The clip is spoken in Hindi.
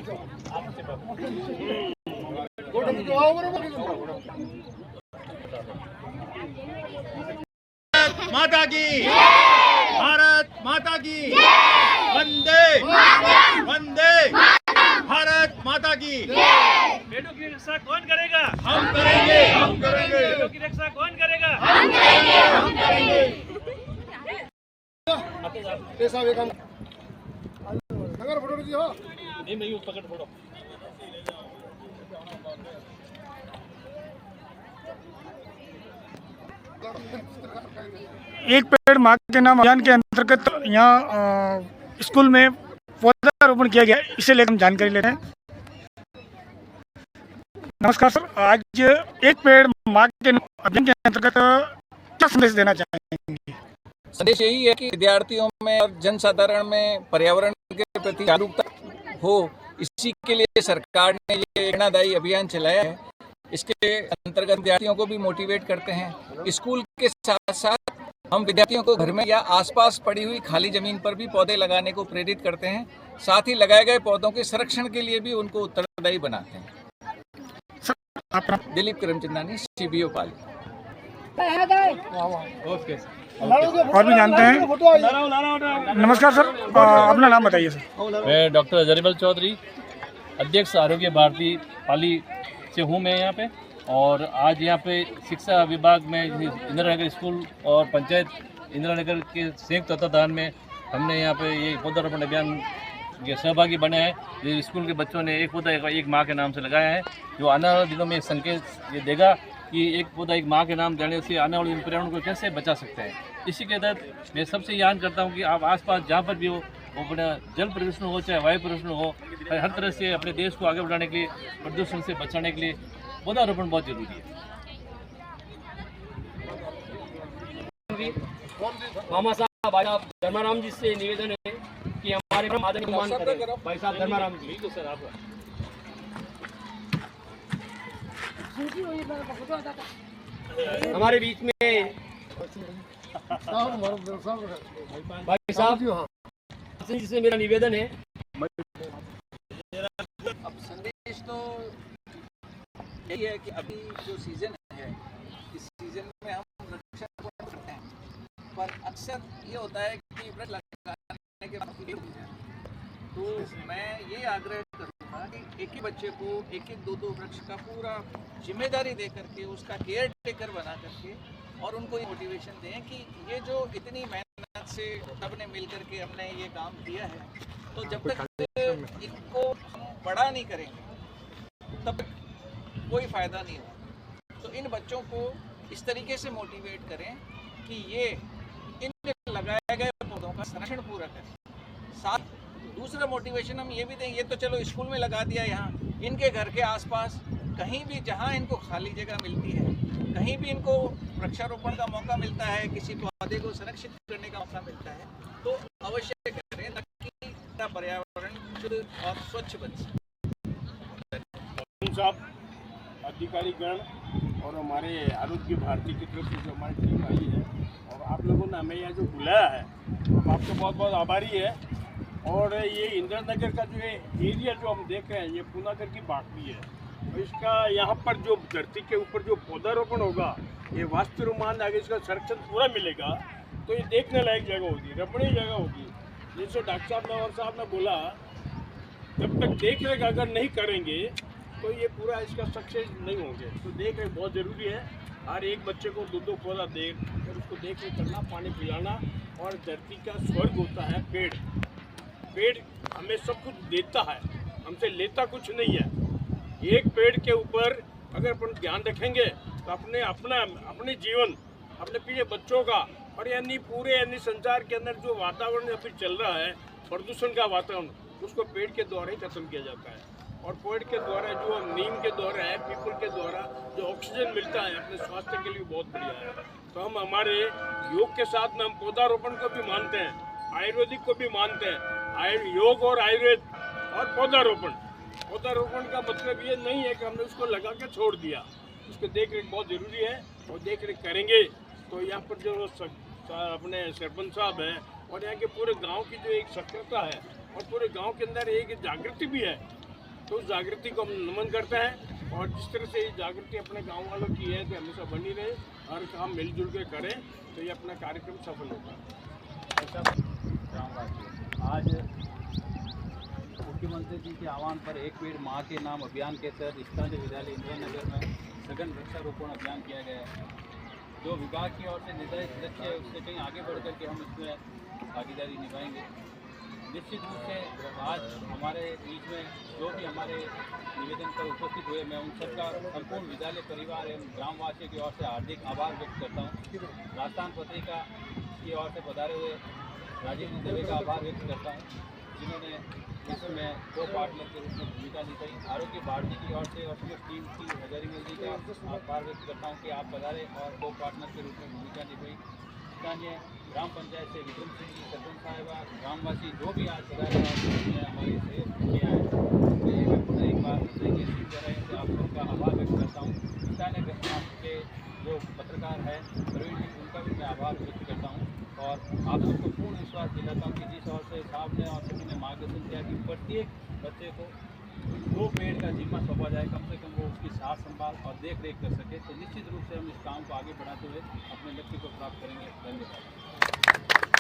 माता की, भारत माता की, वंदे वंदे भारत माता की। पेड़ों की रक्षा कौन करेगा? हम करेंगे, हम करेंगे। पेड़ों की रक्षा कौन करेगा? हम करेंगे, हम करेंगे। नहीं मैं यूं पकड़ फोड़ो। एक पेड़ माँ के नाम अभियान के अंतर्गत यहाँ स्कूल में पौधारोपण किया गया, इसे लेकर हम जानकारी ले रहे हैं। नमस्कार सर, आज एक पेड़ माँ के नाम अभियान के अंतर्गत क्या संदेश देना चाहेंगे? संदेश यही है कि विद्यार्थियों में और जनसाधारण में पर्यावरण के प्रति जागरूकता हो, इसी के लिए सरकार ने ये प्रेरणादायी अभियान चलाया है। इसके अंतर्गत विद्यार्थियों को भी मोटिवेट करते हैं। स्कूल के साथ साथ हम विद्यार्थियों को घर में या आसपास पड़ी हुई खाली जमीन पर भी पौधे लगाने को प्रेरित करते हैं। साथ ही लगाए गए पौधों के संरक्षण के लिए भी उनको उत्तरदायी बनाते हैं। दिलीप करमचंदानी, CBO पाली। और भी जानते हैं। नमस्कार सर, अपना नाम बताइए सर। मैं डॉक्टर अजरबल चौधरी, अध्यक्ष आरोग्य भारती पाली से हूँ मैं यहाँ पे। और आज यहाँ पे शिक्षा विभाग में इंदिरा नगर स्कूल और पंचायत इंदिरा नगर के संयुक्त तत्वाधान में हमने यहाँ पे ये पौधारोपण अभियान के सहभागी बने हैं। ये स्कूल के बच्चों ने एक पौधा एक माँ के नाम से लगाया है, जो आने वाले दिनों में संकेत ये देगा कि एक पौधा एक माँ के नाम देने से आने वाले पर्यावरण को कैसे बचा सकते हैं। इसी के तहत मैं सबसे याद करता हूँ कि आप आसपास जहाँ पर भी हो, अपना जल प्रदूषण हो चाहे वायु प्रदूषण हो, हर तरह से अपने देश को आगे बढ़ाने के लिए, प्रदूषण से बचाने के लिए पौधारोपण बहुत जरूरी है। मामा साहब, भाई साहब धर्माराम जी से निवेदन है कि हमारे आदरणीय मान करें। भाई साहब धर्माराम जी, बिल्कुल सर आप। हमारे बीच में भाई साहब जी से मेरा निवेदन है। अब संदेश तो यही है कि अभी जो सीजन है, इस सीजन में हम वृक्षारोपण करते हैं, पर अक्सर ये होता है कि वृक्ष लगाने के बाद तो मैं ये आग्रह करूँगा कि एक ही बच्चे को एक दो वृक्ष का पूरा जिम्मेदारी दे करके उसका केयर टेकर बना करके और उनको ये मोटिवेशन दें कि ये जो इतनी मेहनत से सबने मिल करके हमने ये काम किया है, तो जब तक इनको हम बड़ा नहीं करेंगे तब तक कोई फ़ायदा नहीं होगा। तो इन बच्चों को इस तरीके से मोटिवेट करें कि ये इन लगाए गए पौधों का संरक्षण पूरा करें। साथ दूसरा मोटिवेशन हम ये भी दें, ये तो चलो स्कूल में लगा दिया, यहाँ इनके घर के आसपास कहीं भी जहाँ इनको खाली जगह मिलती है, कहीं भी इनको वृक्षारोपण का मौका मिलता है, किसी पौधे को संरक्षित करने का मौका मिलता है, तो अवश्य करें ताकि पर्यावरण शुद्ध और स्वच्छ बन सके। अधिकारी गण और हमारे आरोग्य भारती की तरफ से जो हमारी टीम आई है और आप लोगों ने हमें यहाँ जो बुलाया है, हम आपको बहुत बहुत आभारी है। और ये इंदिरा नगर का जो एरिया जो हम देख रहे हैं, ये पूनागर की बाकी है। और इसका यहाँ पर जो धरती के ऊपर जो पौधारोपण होगा, ये वास्तु रोमान आगे इसका संरक्षण पूरा मिलेगा, तो ये देखने लायक जगह होगी, रमणीय जगह होगी। जैसे डॉक्टर साहब ने बोला, जब तक देख रेख अगर नहीं करेंगे तो ये पूरा इसका सक्सेस नहीं होंगे। तो देख रेख बहुत ज़रूरी है। हर एक बच्चे को दो पौधा दे और उसको देख रेख करना, पानी पिलाना। और धरती का स्वर्ग होता है पेड़। पेड़ हमें सब कुछ देता है, हमसे लेता कुछ नहीं है। एक पेड़ के ऊपर अगर अपन ध्यान रखेंगे तो अपने जीवन, अपने पीछे बच्चों का और यानी पूरे संसार के अंदर जो वातावरण अभी चल रहा है, प्रदूषण का वातावरण, उसको पेड़ के द्वारा ही खत्म किया जाता है। और पेड़ के द्वारा जो नीम के द्वारा है, पीपल के द्वारा जो ऑक्सीजन मिलता है, अपने स्वास्थ्य के लिए बहुत बढ़िया है। तो हम हमारे योग के साथ में हम पौधारोपण को भी मानते हैं, आयुर्वेदिक को भी मानते हैं। योग और आयुर्वेद और पौधारोपण का मतलब ये नहीं है कि हमने उसको लगा के छोड़ दिया। उसकी देख रेख बहुत ज़रूरी है और देख रेख करेंगे तो यहाँ पर जो अपने सरपंच साहब हैं और यहाँ के पूरे गांव की जो एक सक्रियता है और पूरे गांव के अंदर एक जागृति भी है तो उस जागृति को हम नमन करते हैं। और जिस तरह से ये जागृति अपने गांव वालों की है कि हमेशा बनी रहे, हर काम मिलजुल के करें, तो ये अपना कार्यक्रम सफल होगा। आज मुख्यमंत्री जी के आह्वान पर एक पेड़ माँ के नाम अभियान के तहत स्थानीय विद्यालय इंदिरा नगर में सघन वृक्षारोपण अभियान किया गया है। जो विभाग की ओर से निर्धारित लक्ष्य है उससे कहीं आगे बढ़ कर के हम इसमें भागीदारी निभाएंगे। निश्चित रूप से आज हमारे बीच में जो भी हमारे निवेदन पर उपस्थित हुए, मैं उन सबका संपूर्ण विद्यालय परिवार एवं ग्रामवासियों की ओर से हार्दिक आभार व्यक्त करता हूँ। राजस्थान पत्रिका की ओर से पधारे हुए राजीव दवे का आभार व्यक्त करता हूँ, जिन्होंने इसमें को पार्टनर के रूप में भूमिका निभाई। आरोग्य भारती की ओर से और समस्त टीम की हजारी मिलती का आभार व्यक्त करता हूँ कि आप पधारे और को पार्टनर के रूप में भूमिका निभाई। स्थानीय ग्राम पंचायत से विक्रम सिंह जी, सरपंच साहिबा, ग्रामवासी जो भी आज पधारे हैं हमारे सहयोग किया है, मैं पुनः एक बार हृदय की तरह से आप सबका आभार व्यक्त करता हूँ। स्थानीय ग्राम के जो पत्रकार हैं प्रवीण जी, उनका भी मैं आभार व्यक्त करता हूँ। और आप सबको पूर्ण विश्वास दिलाता हूँ कि जिस ओर से साहब ने और सभी ने मार्गदर्शन किया कि प्रत्येक बच्चे को 2 पेड़ का जिम्मा सौंपा जाए, कम से कम वो उसकी सार संभाल और देख रेख कर सके, तो निश्चित रूप से हम इस काम को आगे बढ़ाते हुए अपने लक्ष्य को प्राप्त करेंगे। धन्यवाद।